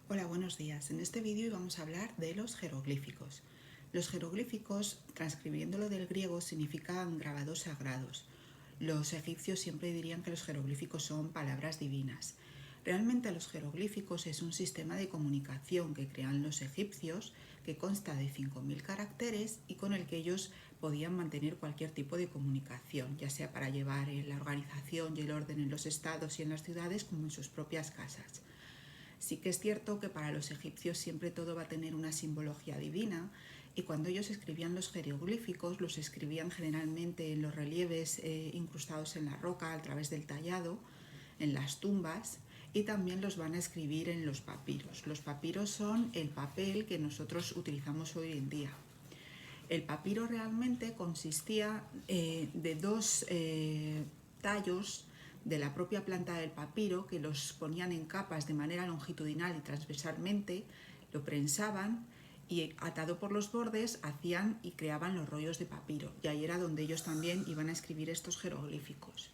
Hola, buenos días. En este vídeo vamos a hablar de los jeroglíficos. Los jeroglíficos, transcribiéndolo del griego, significan grabados sagrados. Los egipcios siempre dirían que los jeroglíficos son palabras divinas. Realmente los jeroglíficos es un sistema de comunicación que crean los egipcios que consta de 5.000 caracteres y con el que ellos podían mantener cualquier tipo de comunicación, ya sea para llevar la organización y el orden en los estados y en las ciudades como en sus propias casas. Sí que es cierto que para los egipcios siempre todo va a tener una simbología divina y cuando ellos escribían los jeroglíficos los escribían generalmente en los relieves incrustados en la roca a través del tallado, en las tumbas, y también los van a escribir en los papiros. Los papiros son el papel que nosotros utilizamos hoy en día. El papiro realmente consistía de dos tallos de la propia planta del papiro que los ponían en capas de manera longitudinal y transversalmente, lo prensaban y atado por los bordes hacían y creaban los rollos de papiro, y ahí era donde ellos también iban a escribir estos jeroglíficos.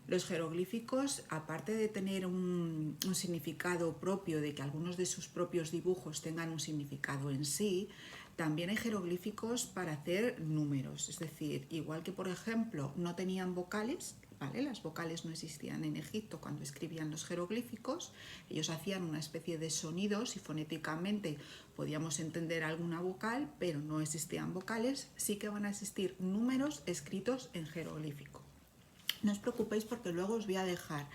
Los jeroglíficos, aparte de tener un significado propio, de que algunos de sus propios dibujos tengan un significado en sí, también hay jeroglíficos para hacer números. Es decir, igual que por ejemplo no tenían vocales, ¿vale? Las vocales no existían en Egipto cuando escribían los jeroglíficos, ellos hacían una especie de sonidos y fonéticamente podíamos entender alguna vocal, pero no existían vocales. Sí que van a existir números escritos en jeroglífico. No os preocupéis porque luego os voy a dejar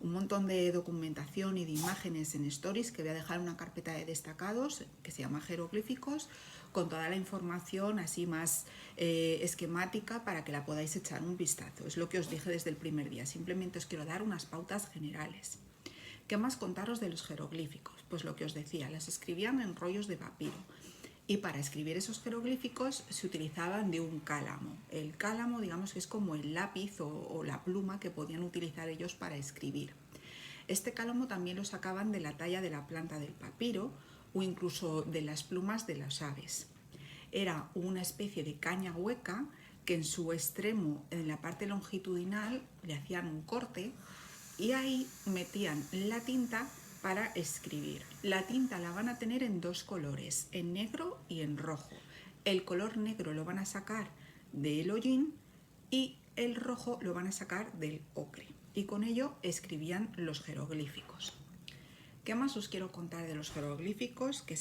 un montón de documentación y de imágenes en Stories, que voy a dejar una carpeta de destacados que se llama jeroglíficos, con toda la información así más esquemática para que la podáis echar un vistazo. Es lo que os dije desde el primer día, simplemente os quiero dar unas pautas generales. ¿Qué más contaros de los jeroglíficos? Pues lo que os decía, las escribían en rollos de papiro. Y para escribir esos jeroglíficos se utilizaban de un cálamo. El cálamo, digamos que es como el lápiz o la pluma que podían utilizar ellos para escribir. Este cálamo también lo sacaban de la talla de la planta del papiro o incluso de las plumas de las aves. Era una especie de caña hueca que en su extremo, en la parte longitudinal, le hacían un corte y ahí metían la tinta para escribir. La tinta la van a tener en dos colores, en negro y en rojo. El color negro lo van a sacar del hollín y el rojo lo van a sacar del ocre. Y con ello escribían los jeroglíficos. ¿Qué más os quiero contar de los jeroglíficos que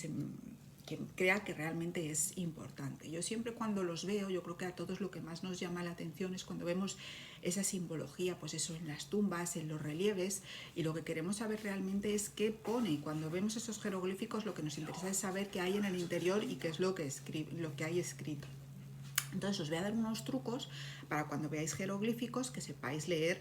crea que realmente es importante? Yo siempre cuando los veo, yo creo que a todos lo que más nos llama la atención es cuando vemos esa simbología, pues eso, en las tumbas, en los relieves, y lo que queremos saber realmente es qué pone. Cuando vemos esos jeroglíficos lo que nos interesa es saber qué hay en el interior y qué es lo que hay escrito. Entonces os voy a dar unos trucos para cuando veáis jeroglíficos que sepáis leer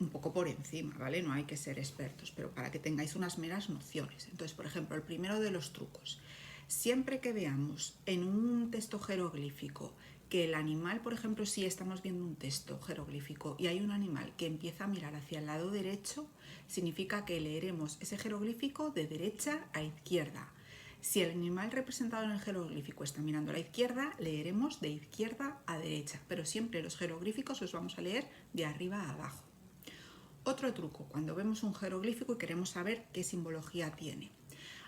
un poco por encima, ¿vale? No hay que ser expertos, pero para que tengáis unas meras nociones. Entonces, por ejemplo, el primero de los trucos. Siempre que veamos en un texto jeroglífico que el animal, por ejemplo, si estamos viendo un texto jeroglífico y hay un animal que empieza a mirar hacia el lado derecho, significa que leeremos ese jeroglífico de derecha a izquierda. Si el animal representado en el jeroglífico está mirando a la izquierda, leeremos de izquierda a derecha, pero siempre los jeroglíficos los vamos a leer de arriba a abajo. Otro truco, cuando vemos un jeroglífico y queremos saber qué simbología tiene.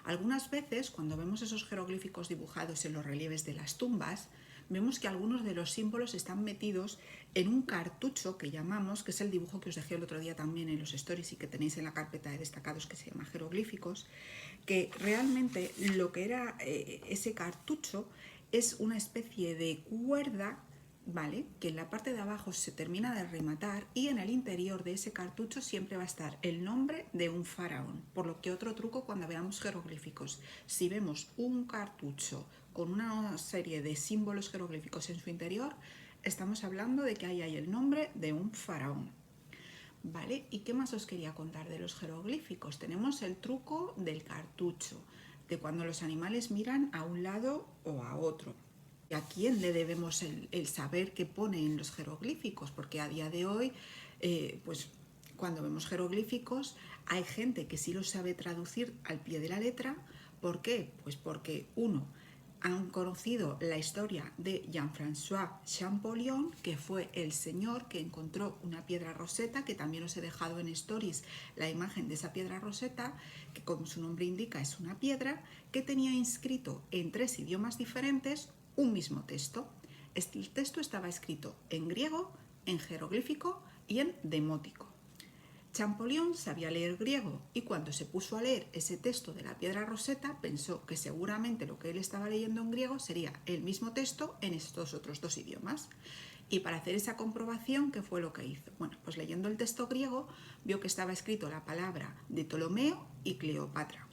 Algunas veces, cuando vemos esos jeroglíficos dibujados en los relieves de las tumbas, vemos que algunos de los símbolos están metidos en un cartucho que llamamos, que es el dibujo que os dejé el otro día también en los stories y que tenéis en la carpeta de destacados que se llama jeroglíficos, que realmente lo que era ese cartucho es una especie de cuerda, ¿vale? Que en la parte de abajo se termina de rematar y en el interior de ese cartucho siempre va a estar el nombre de un faraón. Por lo que otro truco cuando veamos jeroglíficos, si vemos un cartucho con una serie de símbolos jeroglíficos en su interior, estamos hablando de que ahí hay el nombre de un faraón. ¿Vale? ¿Y qué más os quería contar de los jeroglíficos? Tenemos el truco del cartucho, de cuando los animales miran a un lado o a otro. ¿Y a quién le debemos el saber qué pone en los jeroglíficos? Porque a día de hoy, pues cuando vemos jeroglíficos, hay gente que sí los sabe traducir al pie de la letra. ¿Por qué? Pues porque uno, han conocido la historia de Jean-François Champollion, que fue el señor que encontró una piedra roseta, que también os he dejado en stories la imagen de esa piedra roseta, que como su nombre indica es una piedra, que tenía inscrito en 3 idiomas diferentes un mismo texto. El texto estaba escrito en griego, en jeroglífico y en demótico. Champollion sabía leer griego y cuando se puso a leer ese texto de la piedra roseta pensó que seguramente lo que él estaba leyendo en griego sería el mismo texto en estos otros 2 idiomas. Y para hacer esa comprobación, ¿qué fue lo que hizo? Bueno, pues leyendo el texto griego vio que estaba escrito la palabra de Ptolomeo y Cleopatra.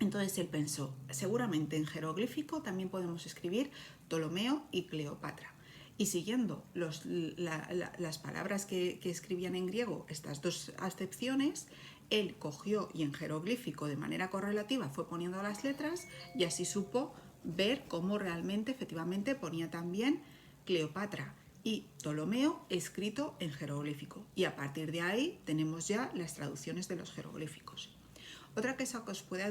Entonces él pensó, seguramente en jeroglífico también podemos escribir Ptolomeo y Cleopatra. Y siguiendo las palabras que escribían en griego, estas 2 acepciones, él cogió y en jeroglífico de manera correlativa fue poniendo las letras y así supo ver cómo realmente, efectivamente, ponía también Cleopatra y Ptolomeo escrito en jeroglífico. Y a partir de ahí tenemos ya las traducciones de los jeroglíficos. Otra cosa que os puede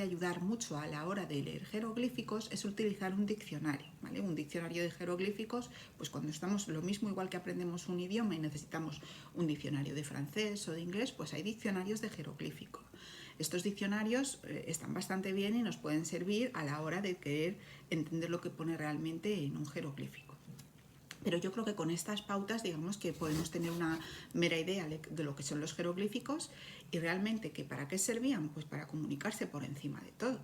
ayudar mucho a la hora de leer jeroglíficos es utilizar un diccionario, ¿vale? Un diccionario de jeroglíficos, pues cuando estamos lo mismo, igual que aprendemos un idioma y necesitamos un diccionario de francés o de inglés, pues hay diccionarios de jeroglífico. Estos diccionarios están bastante bien y nos pueden servir a la hora de querer entender lo que pone realmente en un jeroglífico. Pero yo creo que con estas pautas, digamos que podemos tener una mera idea de lo que son los jeroglíficos y realmente que para qué servían, pues para comunicarse por encima de todo.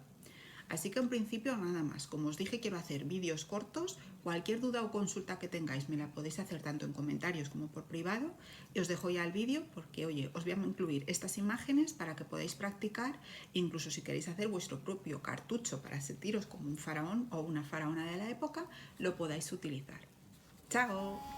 Así que en principio nada más. Como os dije, quiero hacer vídeos cortos. Cualquier duda o consulta que tengáis me la podéis hacer tanto en comentarios como por privado. Y os dejo ya el vídeo porque, oye, os voy a incluir estas imágenes para que podáis practicar. Incluso si queréis hacer vuestro propio cartucho para sentiros como un faraón o una faraona de la época, lo podáis utilizar. ¡Chao!